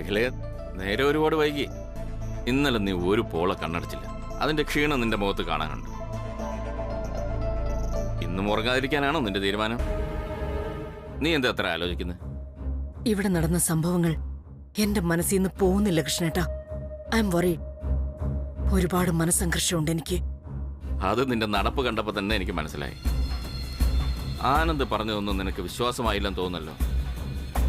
അഖിലേ, നേരെ ഒരുപാട് വൈകി. ഇന്നലെ നീ ഒരു പോള കണ്ണടച്ചില്ല. അതിന്റെ ക്ഷീണം നിന്റെ മുഖത്ത് കാണാനുണ്ട്. ഇന്നും ഉറങ്ങാതിരിക്കാനാണോ നിന്റെ തീരുമാനം? നീ എന്താ അത്ര ആലോചിക്കുന്നത്? ഇവിടെ നടന്ന സംഭവങ്ങൾ എന്റെ മനസ്സിൽ നിന്ന് പോകുന്നില്ല കൃഷ്ണേട്ടാ. I M worried. ഒരുപാട് മനസ്സംഘർഷമുണ്ട് എനിക്ക്. അത് നിന്റെ നടപ്പ് കണ്ടപ്പോ തന്നെ എനിക്ക് മനസ്സിലായി. ആനന്ദ് പറഞ്ഞതൊന്നും നിനക്ക് വിശ്വാസമായില്ലെന്ന് തോന്നല്ലോ.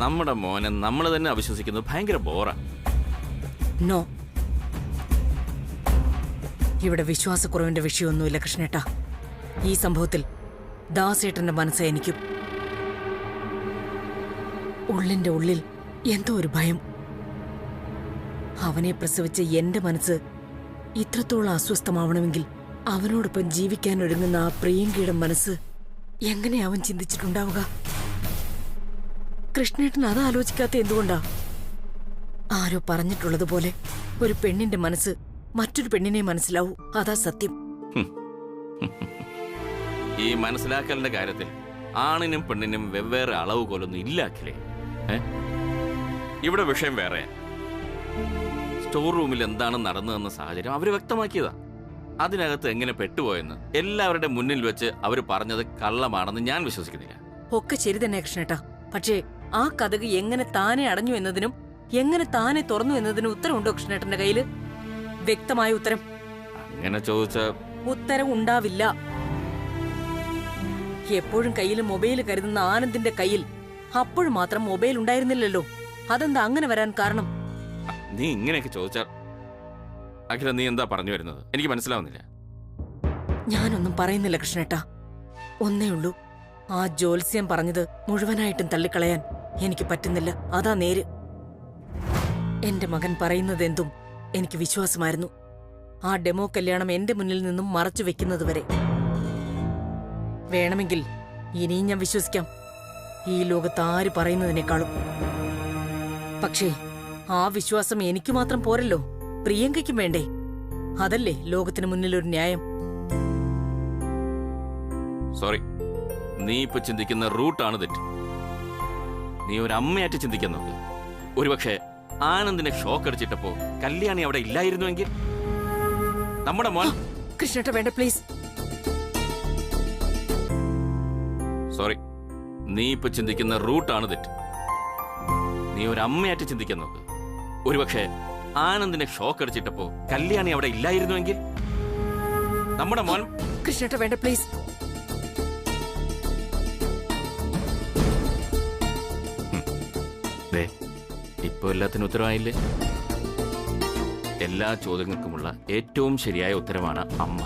നമ്മുടെ മോനെ നമ്മൾ തന്നെ അവിശ്വസിക്കുന്നത് ഭയങ്കര ബോറാ. നോ, ഇവിടെ വിശ്വാസക്കുറവിന്റെ വിഷയമൊന്നുമില്ല കൃഷ്ണേട്ടാ. ഈ സംഭവത്തിൽ ദാസേട്ടന്റെ മനസ്സ് എനിക്കും. ഉള്ളിന്റെ ഉള്ളിൽ എന്തോ ഒരു ഭയം. അവനെ പ്രസവിച്ച എന്റെ മനസ്സ് ഇത്രത്തോളം അസ്വസ്ഥമാവണമെങ്കിൽ അവനോടൊപ്പം ജീവിക്കാൻ ഒരുങ്ങുന്ന ആ പ്രിയങ്കയുടെ മനസ്സ് എങ്ങനെ അവൻ ചിന്തിച്ചിട്ടുണ്ടാവുക? കൃഷ്ണേട്ടൻ അത് ആലോചിക്കാത്ത എന്തുകൊണ്ടാ? ആരോ പറഞ്ഞിട്ടുള്ളതുപോലെ ഒരു പെണ്ണിന്റെ മനസ്സ് മറ്റൊരു പെണ്ണിനെ മനസ്സിലാവൂ. അതാ സത്യം. ഈ മനസ്സിലാക്കലിന്റെ കാര്യത്തിൽ ആണിനും പെണ്ണിനും വെവ്വേറെ അളവുകോലൊന്നും ഇല്ല അഖിലേ. ഇവിടെ വിഷയം വേറെ. സ്റ്റോർ റൂമിൽ എന്താണ് നടന്നതെന്ന സാഹചര്യം അവര് വ്യക്തമാക്കിയതാ. അതിനകത്ത് എങ്ങനെ പെട്ടുപോയെന്ന് എല്ലാവരുടെ മുന്നിൽ വെച്ച് അവര് പറഞ്ഞത് കള്ളമാണെന്ന് ഞാൻ വിശ്വസിക്കുന്നില്ല. ഒക്കെ ശരി തന്നെ കൃഷ്ണേട്ടാ. പക്ഷേ ആ കഥക് എങ്ങനെ താനെ അടഞ്ഞു എന്നതിനും എങ്ങനെ താനെ തുറന്നു എന്നതിനും ഉത്തരവുണ്ടോ കൃഷ്ണേട്ടന്റെ കയ്യില്? വ്യക്തമായ ഉത്തരം? അങ്ങനെ ചോദിച്ച ഉത്തരം ഉണ്ടാവില്ല. എപ്പോഴും കയ്യിൽ മൊബൈൽ കരുതുന്ന ആനന്ദിന്റെ കയ്യിൽ അപ്പോഴും മാത്രം മൊബൈൽ ഉണ്ടായിരുന്നില്ലല്ലോ. അതെന്താ അങ്ങനെ വരാൻ കാരണം? നീ ഇങ്ങനെയൊക്കെ ചോദിച്ചാൽ അഖില, നീ എന്താ പറഞ്ഞു വരുന്നത്? എനിക്ക് മനസ്സിലാവുന്നില്ല. ഞാനൊന്നും പറയുന്നില്ല കൃഷ്ണേട്ടാ. ഒന്നേ ഉള്ളൂ, ആ ജ്യോത്സ്യം പറഞ്ഞത് മുഴുവനായിട്ടും തള്ളിക്കളയാൻ എനിക്ക് പറ്റുന്നില്ല. അതാ നേര്. എന്റെ മകൻ പറയുന്നത് എന്തും എനിക്ക് വിശ്വാസമായിരുന്നു. ആ ഡെമോ കല്യാണം എന്റെ മുന്നിൽ നിന്നും മറച്ചു വെക്കുന്നതുവരെ. വേണമെങ്കിൽ ഇനിയും ഞാൻ വിശ്വസിക്കാം, ഈ ലോകത്ത് ആര് പറയുന്നതിനേക്കാളും. പക്ഷേ ആ വിശ്വാസം എനിക്ക് മാത്രം പോരല്ലോ, പ്രിയങ്കയ്ക്കും വേണ്ടേ? അതല്ലേ ലോകത്തിന് മുന്നിൽ ഒരു ന്യായം. സോറി, നീ ഇപ്പൊ ചിന്തിക്കുന്ന റൂട്ടാണ് തെറ്റ്. നീ ഒരു അമ്മയായിട്ട് ചിന്തിക്കാൻ നോക്ക്. ഒരുപക്ഷെ ആനന്ദിനെ ഷോക്ക് അടിച്ചിട്ടപ്പോ കല്യാണി അവിടെ ഇല്ലായിരുന്നുവെങ്കിൽ നമ്മുടെ മോൻ. കൃഷ്ണേട്ട വേണ്ട, പ്ലീസ്. സോറി, നീ ഇപ്പൊ ചിന്തിക്കുന്ന റൂട്ടാണ് തെറ്റ്. നീ ഒരു അമ്മയായിട്ട് ചിന്തിക്കാൻ നോക്ക്. ഒരുപക്ഷെ ആനന്ദിനെ ഷോക്ക് അടിച്ചിട്ടപ്പോ കല്യാണി അവിടെ ഇല്ലായിരുന്നുവെങ്കിൽ നമ്മുടെ മോൻ. കൃഷ്ണേട്ട വേണ്ട, പ്ലീസ്. ഇപ്പൊ എല്ലാത്തിനും ഉത്തരവായില്ലേ? എല്ലാ ചോദ്യങ്ങൾക്കുമുള്ള ഏറ്റവും ശരിയായ ഉത്തരമാണ് അമ്മ.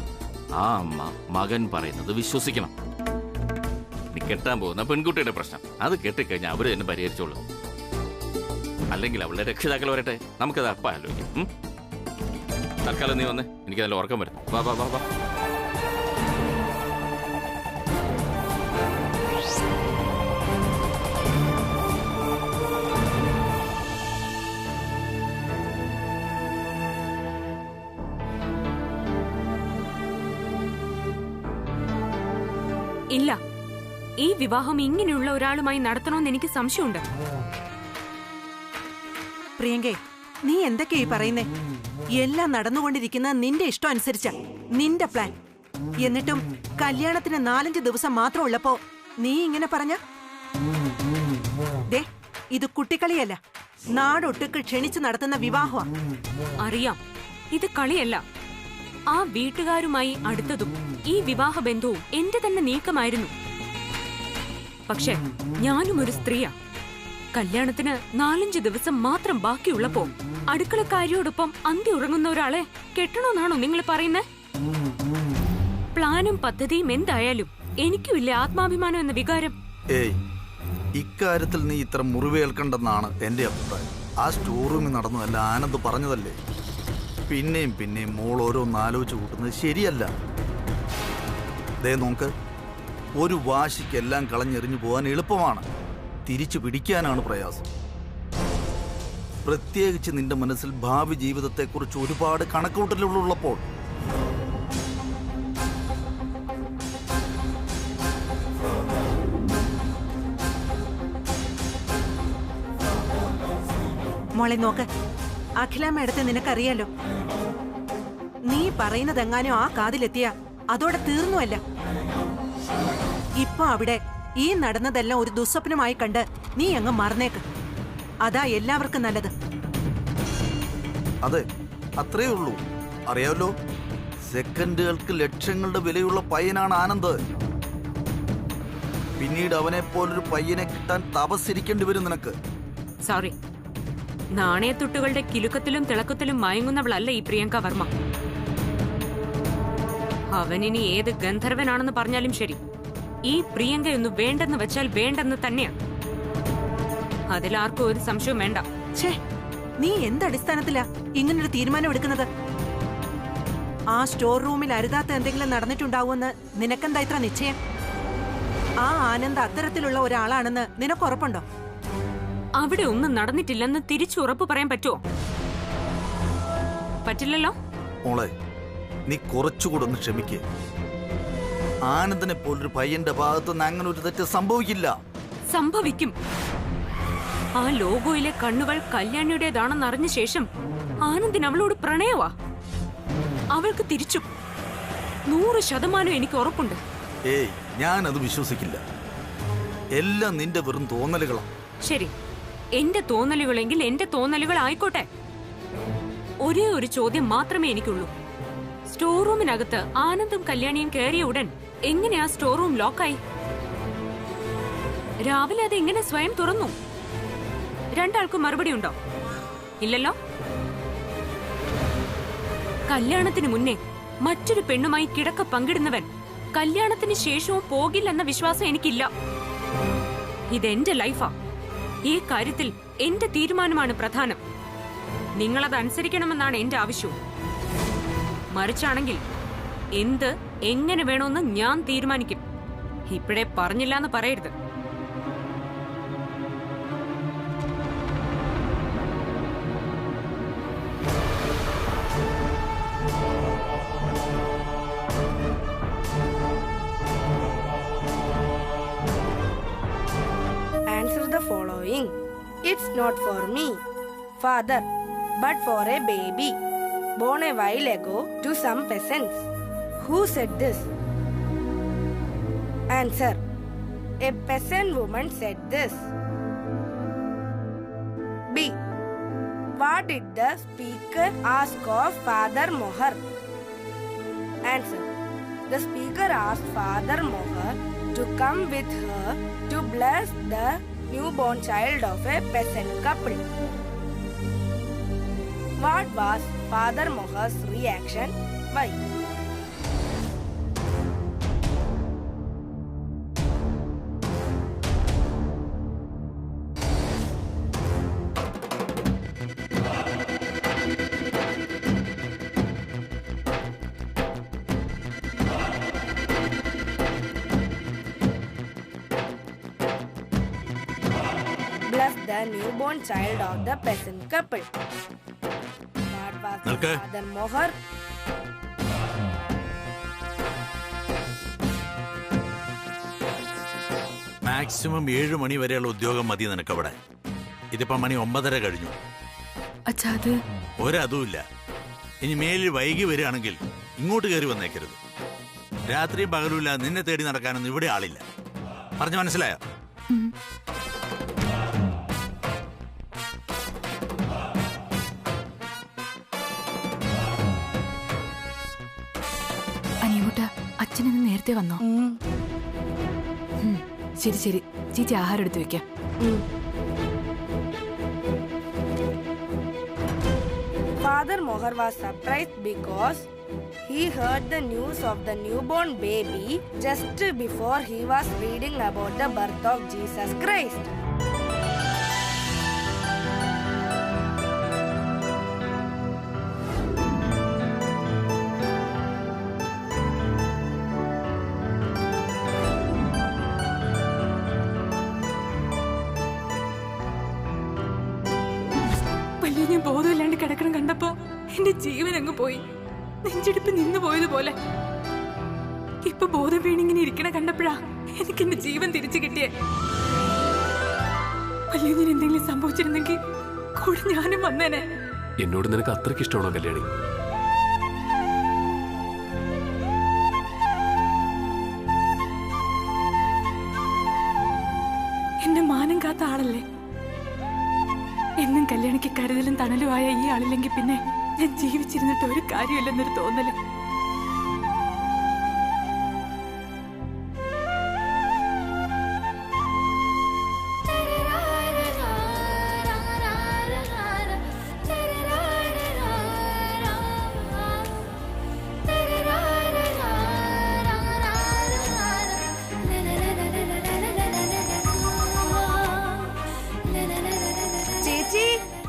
ആ അമ്മ മകൻ പറയുന്നത് വിശ്വസിക്കണം. നീ കെട്ടാൻ പോകുന്ന പെൺകുട്ടിയുടെ പ്രശ്നം അത് കെട്ടിക്കഴിഞ്ഞാൽ അവര് തന്നെ പരിഹരിച്ചോളൂ. അല്ലെങ്കിൽ അവളുടെ രക്ഷിതാക്കൾ വരട്ടെ, നമുക്കത് അപ്പം ആലോചിക്കാം. തൽക്കാലം നീ വന്നേ, എനിക്ക് നല്ല ഉറക്കം വരും. വാ വാ വാ വാ. ഇല്ല, ഈ വിവാഹം ഇങ്ങനെയുള്ള ഒരാളുമായി നടത്തണമെന്ന് എനിക്ക് സംശയമുണ്ട്. പ്രിയങ്കേ, നീ എന്തൊക്കെയാ ഈ പറയുന്നേ? എല്ലാം നടന്നുകൊണ്ടിരിക്കുന്ന നിന്റെ ഇഷ്ടം അനുസരിച്ചാ, നിന്റെ പ്ലാൻ. എന്നിട്ടും കല്യാണത്തിന് 4-5 ദിവസം മാത്രം ഉള്ളപ്പോ നീ ഇങ്ങനെ പറഞ്ഞ? ദേ, ഇത് കുട്ടിക്കളിയല്ല, നാടൊട്ടുക്ക് ക്ഷണിച്ചു നടത്തുന്ന വിവാഹമാ. അറിയാം, ഇത് കളിയല്ല. ആ വീട്ടുകാരുമായി അടുത്തതും ഈ വിവാഹ ബന്ധവും എന്റെ തന്നെ നീക്കമായിരുന്നു. പക്ഷെ ഞാനും ഒരു സ്ത്രീയാ. കല്യാണത്തിന് 4-5 ദിവസം മാത്രം ബാക്കിയുള്ളപ്പോ അടുക്കളക്കാരിയോടൊപ്പം അന്തി ഉറങ്ങുന്ന ഒരാളെ കെട്ടണമെന്നാണോ നിങ്ങൾ പറയുന്നത്? പ്ലാനും പദ്ധതിയും എന്തായാലും എനിക്കുമില്ലേ ആത്മാഭിമാനം എന്ന വികാരം? ഏയ്, ഇക്കാര്യത്തിൽ നീ ഇത്ര മുറിവേൽക്കണ്ടെന്നാണ് എന്റെ അഭിപ്രായം. ആ സ്റ്റോർ റൂമിൽ നടന്നതല്ല, ആനന്ദ് പറഞ്ഞതല്ലേ. പിന്നെയും പിന്നെയും മോൾ ഓരോന്ന് ആലോചിച്ച് കൂട്ടുന്നത് ശരിയല്ല. ദേ നോക്ക്, ഒരു വാശിക്കെല്ലാം കളഞ്ഞെറിഞ്ഞു പോകാൻ എളുപ്പമാണ്, തിരിച്ചു പിടിക്കാനാണ് പ്രയാസം. പ്രത്യേകിച്ച് നിന്റെ മനസ്സിൽ ഭാവി ജീവിതത്തെക്കുറിച്ച് ഒരുപാട് കണക്കൂട്ടലുകളുള്ളപ്പോൾ. മോളെ മോളെ നോക്ക്, അഖില മേഡത്തെ നിനക്കറിയാലോ. നീ പറയുന്നതെങ്ങാനും ആ കാതിലെത്തിയ അതോടെ തീർന്നുവല്ല. ഇപ്പൊ അവിടെ ഈ നടന്നതെല്ലാം ഒരു ദുസ്വപ്നമായി കണ്ട് നീ അങ്ങ് മറന്നേക്ക്. അതാ എല്ലാവർക്കും നല്ലത്. അതെ, അത്രേ ഉള്ളൂ. അറിയാമല്ലോ, സെക്കൻഡുകൾക്ക് ലക്ഷങ്ങളുടെ വിലയുള്ള പയ്യനാണ് ആനന്ദ്. പിന്നീട് അവനെ പോലൊരു പയ്യനെ കിട്ടാൻ തപസ്സിരിക്കേണ്ടി വരും നിനക്ക്. സോറി, നാണയത്തുട്ടുകളുടെ കിലുക്കത്തിലും തിളക്കത്തിലും മയങ്ങുന്നവളല്ല ഈ പ്രിയങ്ക വർമ്മ. അവനിനി ഏത് ഗന്ധർവനാണെന്ന് പറഞ്ഞാലും ശരി, ഈ പ്രിയങ്കയൊന്ന് വേണ്ടെന്ന് വെച്ചാൽ വേണ്ടെന്ന് തന്നെയാണ്. അതിലാർക്കും ഒരു സംശയവും വേണ്ട. ഛേ, നീ എന്തടിസ്ഥാനത്തിലാ ഇങ്ങനൊരു തീരുമാനം എടുക്കുന്നത്? ആ സ്റ്റോർ റൂമിൽ അരുതാത്ത എന്തെങ്കിലും നടന്നിട്ടുണ്ടാവുമെന്ന് നിനക്കെന്താ ഇത്ര നിശ്ചയം? ആ ആനന്ദ് അത്തരത്തിലുള്ള ഒരാളാണെന്ന് നിനക്ക് ഉറപ്പുണ്ടോ? അവിടെ ഒന്നും നടന്നിട്ടില്ലെന്ന് തിരിച്ചു ഉറപ്പ് പറയാൻ പറ്റുമോ? പറ്റില്ലല്ലോ. മോളെ, നീ കുറച്ചുകൂടെ ഒന്ന് ക്ഷമിക്ക്. ആനന്ദിനെ പോലൊരു പയ്യന്റെ ഭാഗത്തുനിന്ന് അങ്ങനെ ഒരു തെറ്റ് സംഭവിക്കില്ല. സംഭവിക്കും. ആ ലോഗോയിലെ കണ്ണുകൾ കല്യാണിയുടേതാണെന്ന് അറിഞ്ഞ ശേഷം ആനന്ദിന് അവളോട് പ്രണയവാ. അവൾക്ക് തിരിച്ചു 100% എനിക്ക് ഉറപ്പുണ്ട്. ഏയ്, ഞാനത് വിശ്വസിക്കില്ല. എല്ലാം നിന്റെ വെറും തോന്നലുകളാണ്. ശരി, എന്റെ തോന്നലുകളെങ്കിൽ എന്റെ തോന്നലുകൾ ആയിക്കോട്ടെ. ഒരേ ഒരു ചോദ്യം മാത്രമേ എനിക്കുള്ളൂ. സ്റ്റോർ റൂമിനകത്ത് ആനന്ദും കല്യാണിയും കയറിയ ഉടൻ എങ്ങനെയാ സ്റ്റോർ റൂം ലോക്കായി? രാവിലെ അത് എങ്ങനെ സ്വയം തുറന്നു? രണ്ടാൾക്കും മറുപടി ഉണ്ടോ? ഇല്ലല്ലോ. കല്യാണത്തിന് മുന്നേ മറ്റൊരു പെണ്ണുമായി കിടക്ക പങ്കിടുന്നവൻ കല്യാണത്തിന് ശേഷവും പോകില്ലെന്ന വിശ്വാസം എനിക്കില്ല. ഇതെന്റെ ലൈഫാ. ഈ കാര്യത്തിൽ എന്റെ തീരുമാനമാണ് പ്രധാനം. നിങ്ങളത് അനുസരിക്കണമെന്നാണ് എന്റെ ആവശ്യവും. മറിച്ചാണെങ്കിൽ എന്ത് എങ്ങനെ വേണമെന്ന് ഞാൻ തീരുമാനിക്കും. ഇപ്പോഴേ പറഞ്ഞില്ല എന്ന് പറയരുത്. Answer the following. It's not for me, father, but for a baby born a while ago to some peasants. Who said this? Answer. A peasant woman said this. B. What did the speaker ask of Father Mohar? Answer. The speaker asked Father Mohar to come with her to bless the newborn child of a peasant couple. What was Father Mohar's reaction? Why? Bless the newborn child of the peasant couple. What was Nalke. Father Mohar? Maximum 7 മണി വരെയുള്ള ഉദ്യോഗം മതി നിനക്കവിടെ. ഇതിപ്പോ മണി 9:30 കഴിഞ്ഞു. അച്ഛാ, അത് ഒരതുമില്ല. ഇനി മേലിൽ വൈകി വരികയാണെങ്കിൽ ഇങ്ങോട്ട് കയറി വന്നേക്കരുത്. രാത്രിയും പകലുമില്ല നിന്നെ തേടി നടക്കാനൊന്നും ഇവിടെ ആളില്ല. പറഞ്ഞു മനസ്സിലായോ? അനിയൂട്ട, അച്ഛനിന്ന് നേരത്തെ വന്നോ? ശരി ശരി, ചേച്ചി ആഹാരം എടുത്തു വെക്കാം. Father Mohar was surprised because he heard the news of the newborn baby just before he was reading about the birth of Jesus Christ. വലിയ ഞാൻ ബോധമില്ലാണ്ട് കിടക്കണം കണ്ടപ്പോ എന്റെ ജീവൻ അങ്ങ് പോയി. നെഞ്ചിടിപ്പ് നിന്നു പോയതുപോലെ. ഇപ്പൊ ബോധം വീണിങ്ങനെ ഇരിക്കണ കണ്ടപ്പോഴാ എനിക്ക് എന്റെ ജീവൻ തിരിച്ചു കിട്ടിയേ. വലിയ ഞാൻ എന്തെങ്കിലും സംഭവിച്ചിരുന്നെങ്കിൽ കൂടെ ഞാനും വന്നേനെ. എന്നോട് നിനക്ക് അത്രയ്ക്ക് ഇഷ്ടമാണോ കല്യാണി? എന്റെ മാനം കാത്ത ആളല്ലേ. എന്നും കല്യാണിക്ക് കരുതലും തണലുമായ ഈ ആളില്ലെങ്കിൽ പിന്നെ ഞാൻ ജീവിച്ചിരുന്നിട്ട് ഒരു കാര്യമില്ലെന്നൊരു തോന്നല്.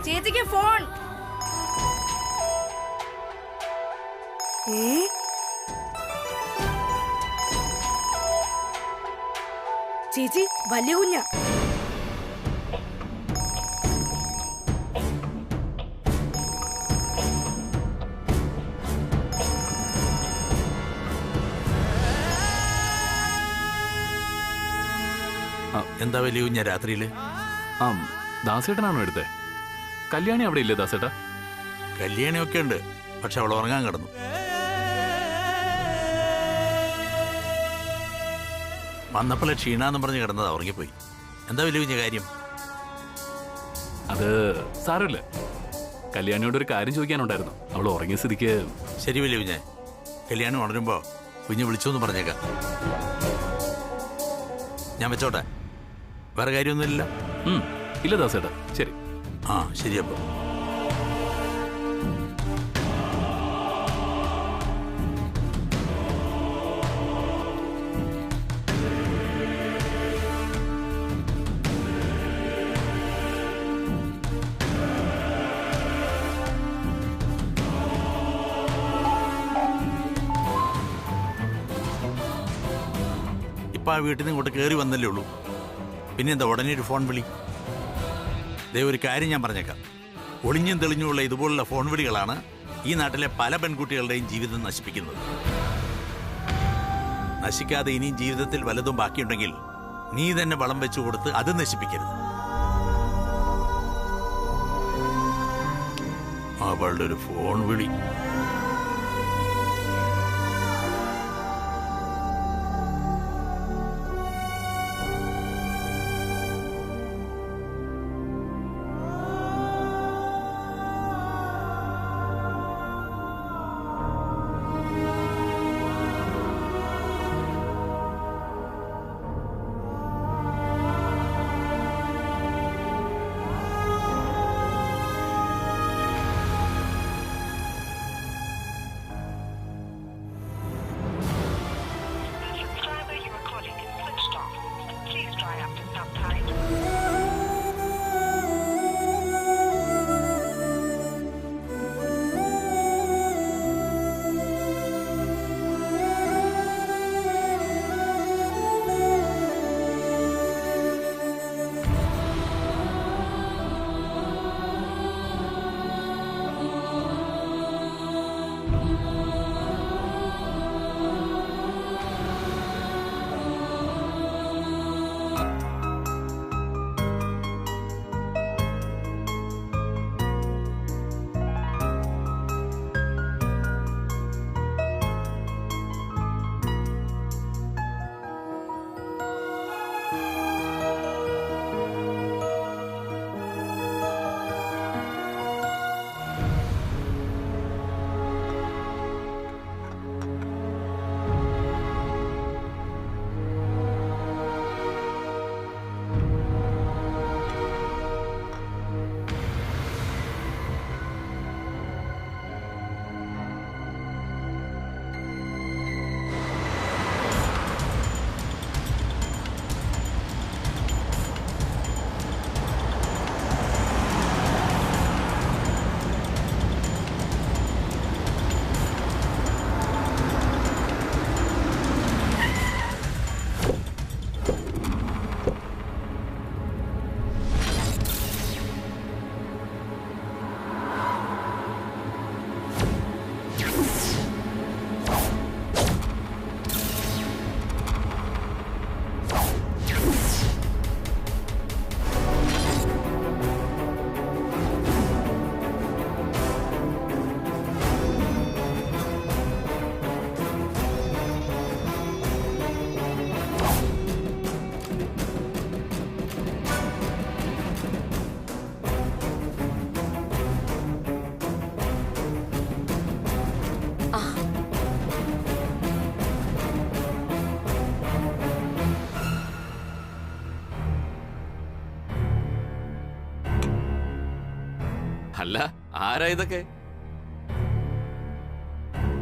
ചേച്ചിക്ക് ഫോൺ. ചേച്ചി വലിയ കുഞ്ഞ. എന്താ വലിയ കുഞ്ഞ രാത്രിയില്? ആ ദാസേട്ടനാണോ എടുത്തേ? കല്യാണി അവിടെ ഇല്ലേ ദാസേട്ടാ? കല്യാണിയൊക്കെ ഉണ്ട്, പക്ഷെ അവൾ ഉറങ്ങാൻ കിടന്നു. വന്നപ്പോഴേ ക്ഷീണാന്ന് പറഞ്ഞ് കിടന്നതാ, ഉറങ്ങിപ്പോയി. എന്താ വലിയ കുഞ്ഞ കാര്യം? അത് സാരമില്ല. കല്യാണിയോട് ഒരു കാര്യം ചോദിക്കാനുണ്ടായിരുന്നു. അവൾ ഉറങ്ങിയ സ്ഥിതിക്ക്. ശരി വലിയ കുഞ്ഞെ, കല്യാണി ഉണരുമ്പോ കുഞ്ഞ് വിളിച്ചോന്ന് പറഞ്ഞേക്കാം. ഞാൻ വെച്ചോട്ടെ, വേറെ കാര്യമൊന്നുമില്ല. ഇല്ല ദാസേട്ടാ, ശരി. ആ ശരിയപ്പോ. ഇപ്പൊ ആ വീട്ടിൽ നിന്ന് ഇങ്ങോട്ട് കയറി വന്നല്ലേ ഉള്ളൂ, പിന്നെന്താ ഉടനെ ഒരു ഫോൺ വിളി? ദേ ഒരു കാര്യം ഞാൻ പറഞ്ഞേക്കാം, ഒളിഞ്ഞും തെളിഞ്ഞുമുള്ള ഇതുപോലുള്ള ഫോൺ വിളികളാണ് ഈ നാട്ടിലെ പല പെൺകുട്ടികളുടെയും ജീവിതം നശിപ്പിക്കുന്നത്. നശിക്കാതെ ഇനിയും ജീവിതത്തിൽ വല്ലതും ബാക്കിയുണ്ടെങ്കിൽ നീ തന്നെ വളം വെച്ചു കൊടുത്ത് അത് നശിപ്പിക്കരുത്. അവളുടെ ഒരു ഫോൺ വിളി. ആരാ ഇതൊക്കെ?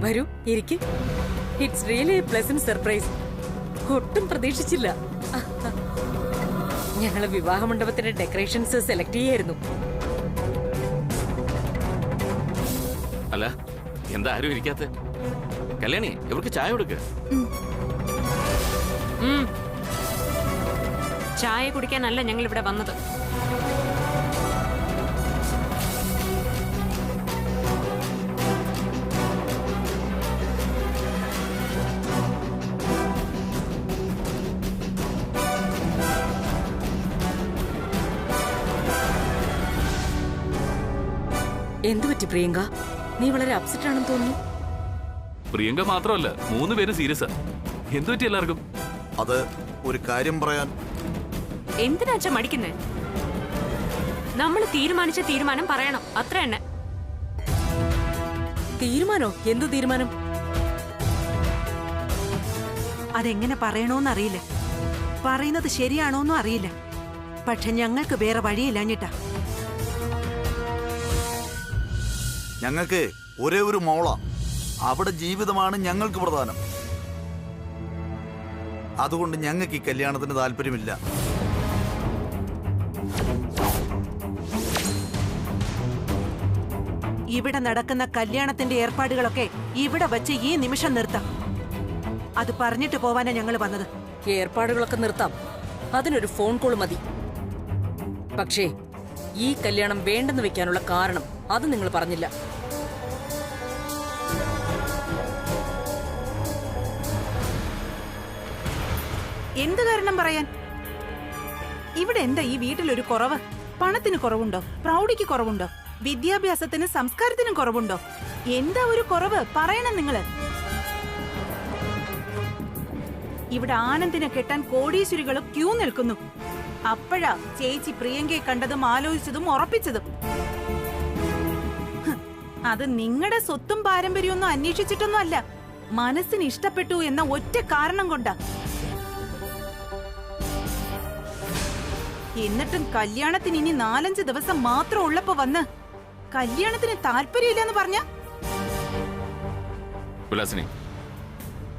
വരൂ, ഇരിക്ക്. It's really A pleasant surprise. ഒട്ടും പ്രതീക്ഷിച്ചില്ല. ഞങ്ങള് വിവാഹ മണ്ഡപത്തിന്റെ ഡെക്കറേഷൻസ് സെലക്ട് ചെയ്യായിരുന്നു. അല്ല, എന്താ ആരും ഇരിക്കാത്ത? കല്യാണി, ഇവർക്ക് ചായ കൊടുക്ക. ചായ കുടിക്കാനല്ല ഞങ്ങൾ ഇവിടെ വന്നത്. എന്തു പറ്റി പ്രിയങ്ക? നീ വളരെ അപ്സെറ്റ് ആണെന്ന് തോന്നുന്നു. പ്രിയങ്ക മാത്രമല്ല, 3 പേരും സീരിയസാ. എന്തു പറ്റി എല്ലാവർക്കും? അത് ഒരു കാര്യം പറയാൻ. എന്തിനാച്ചാ മടിക്കുന്നേ? നമ്മൾ തീരുമാനിച്ച തീരുമാനം പറയണം, അത്ര തന്നെ. തീരുമാനോ? എന്തു തീരുമാനം? അതെങ്ങനെ പറയണോന്നറിയില്ല, പറയുന്നത് ശരിയാണോന്നും അറിയില്ല. പക്ഷെ ഞങ്ങൾക്ക് വേറെ വഴിയില്ലാഞ്ഞിട്ടാ. ഞങ്ങൾക്ക് ഒരേ ഒരു മോളാ. അവിടെ ജീവിതമാണ് ഞങ്ങൾക്ക് പ്രധാനം. അതുകൊണ്ട് ഞങ്ങൾക്ക് ഈ കല്യാണത്തിന് താല്പര്യമില്ല. ഇവിടെ നടക്കുന്ന കല്യാണത്തിന്റെ ഏർപ്പാടുകളൊക്കെ ഇവിടെ വച്ച് ഈ നിമിഷം നിർത്താം. അത് പറഞ്ഞിട്ട് പോവാനാ ഞങ്ങൾ വന്നത്. ഏർപ്പാടുകളൊക്കെ നിർത്താം, അതിനൊരു ഫോൺ കോൾ മതി. പക്ഷേ ഈ കല്യാണം വേണ്ടെന്ന് വെക്കാനുള്ള കാരണം അത് നിങ്ങൾ പറഞ്ഞില്ല. എന്ത് കാരണം പറയാൻ? ഇവിടെ എന്താ ഈ വീട്ടിലൊരു കുറവ്? പണത്തിന് കുറവുണ്ടോ? പ്രൗഢിക്ക് കുറവുണ്ടോ? വിദ്യാഭ്യാസത്തിന് സംസ്കാരത്തിനും കുറവുണ്ടോ? എന്താ ഒരു കുറവ് പറയണം നിങ്ങള്. ഇവിടെ ആനന്ദിനെ കെട്ടാൻ കോടീശ്വരികളും ക്യൂ നിൽക്കുന്നു. അപ്പോഴാ ചേച്ചി പ്രിയങ്കയെ കണ്ടതും ആലോചിച്ചതും ഉറപ്പിച്ചതും. അത് നിങ്ങളുടെ സ്വത്തും പാരമ്പര്യമൊന്നും അന്വേഷിച്ചിട്ടൊന്നും അല്ല, മനസ്സിന് ഇഷ്ടപ്പെട്ടു എന്ന ഒറ്റ കാരണം കൊണ്ടാ. എന്നിട്ടും കല്യാണത്തിന് ഇനി 4-5 ദിവസം മാത്രം ഉള്ളപ്പോ വന്ന് കല്യാണത്തിന് താല്പര്യമില്ലെന്ന് പറഞ്ഞ വിലാസിനി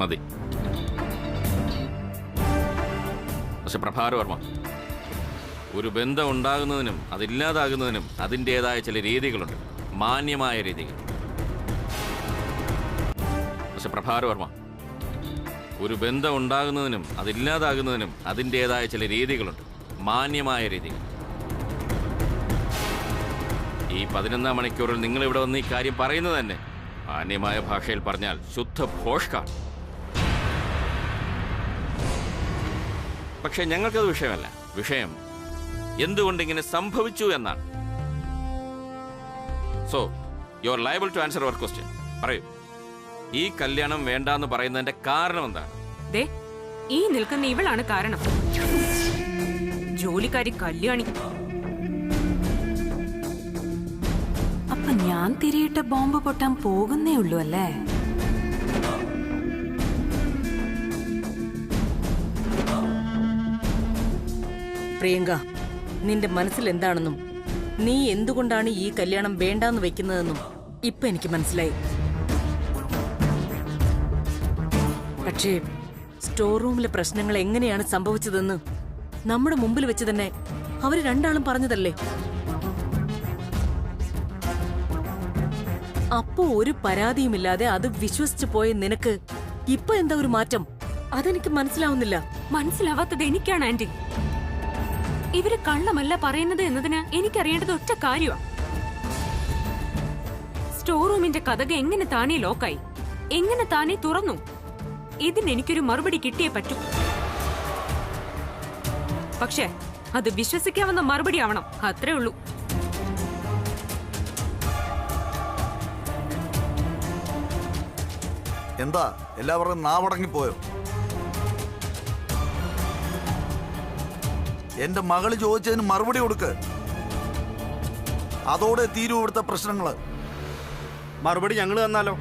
മതി. പക്ഷെ പ്രഭാരവർമ്മ, ഒരു ബന്ധം ഉണ്ടാകുന്നതിനും അതില്ലാതാകുന്നതിനും അതിൻ്റെതായ ചില രീതികളുണ്ട്, മാന്യമായ രീതികൾ. പക്ഷെ പ്രഭാരവർമ്മ, ഒരു ബന്ധം ഉണ്ടാകുന്നതിനും അതില്ലാതാകുന്നതിനും അതിൻ്റെതായ ചില രീതികളുണ്ട്, മാന്യമായ രീതികൾ. ഈ 11-ാം മണിക്കൂറിൽ നിങ്ങൾ ഇവിടെ വന്ന് ഈ കാര്യം പറയുന്നത് തന്നെ മാന്യമായ ഭാഷയിൽ പറഞ്ഞാൽ ശുദ്ധ ഭോഷ്കാണ്. പക്ഷെ ഞങ്ങൾക്കത് വിഷയമല്ല. വിഷയം എന്തുകൊണ്ടിങ്ങനെ സംഭവിച്ചു എന്നാണ്. So you are liable to answer your question. പറയൂ, ഈ കല്യാണം വേണ്ടാന്ന് പറയുന്നതിന്റെ കാരണം എന്താണ്? ദേ, ഈ നിൽക്കുന്ന ഇവളാണ് കാരണം. ജോലിക്കാരി കല്യാണി. അപ്പൊ ഞാൻ തിരിയിട്ട ബോംബ് പൊട്ടാൻ പോകുന്നേ ഉള്ളൂ അല്ലേ? പ്രിയങ്ക, നിന്റെ മനസ്സിൽ എന്താണെന്നും നീ എന്തുകൊണ്ടാണ് ഈ കല്യാണം വേണ്ടാന്ന് വെക്കുന്നതെന്നും ഇപ്പൊ എനിക്ക് മനസ്സിലായി. പക്ഷേ സ്റ്റോർ റൂമിലെ പ്രശ്നങ്ങൾ എങ്ങനെയാണ് സംഭവിച്ചതെന്ന് നമ്മുടെ മുമ്പിൽ വെച്ച് തന്നെ അവര് രണ്ടാളും പറഞ്ഞതല്ലേ? അപ്പോ ഒരു പരാതിയുമില്ലാതെ അത് വിശ്വസിച്ചു പോയ നിനക്ക് ഇപ്പൊ എന്താ ഒരു മാറ്റം? അതെനിക്ക് മനസ്സിലാവുന്നില്ല. മനസ്സിലാവാത്തത് എനിക്കാണ് ആന്റി. ഇവര് കള്ളമല്ല പറയുന്നത് എന്നതിന് എനിക്കറിയേണ്ടത് ഒറ്റ കാര്യമാണ്. സ്റ്റോർ റൂമിന്റെ കഥക എങ്ങനെ താനേ ലോക്കായി, എങ്ങനെ താനേ തുറന്നു, ഇതിനെനിക്കൊരു മറുപടി കിട്ടിയേ പറ്റൂ. പക്ഷേ അത് വിശ്വസിക്കാവുന്ന മറുപടി ആവണം, അത്രേ ഉള്ളൂ. എന്താ എല്ലാവരും നാവടങ്ങിപ്പോയോ? എന്റെ മകള് ചോദിച്ചതിന് മറുപടി കൊടുക്ക്. അതോടെ തീരൂ ഇവിടുത്തെ പ്രശ്നങ്ങള്. മറുപടി ഞങ്ങൾ തന്നാലോ?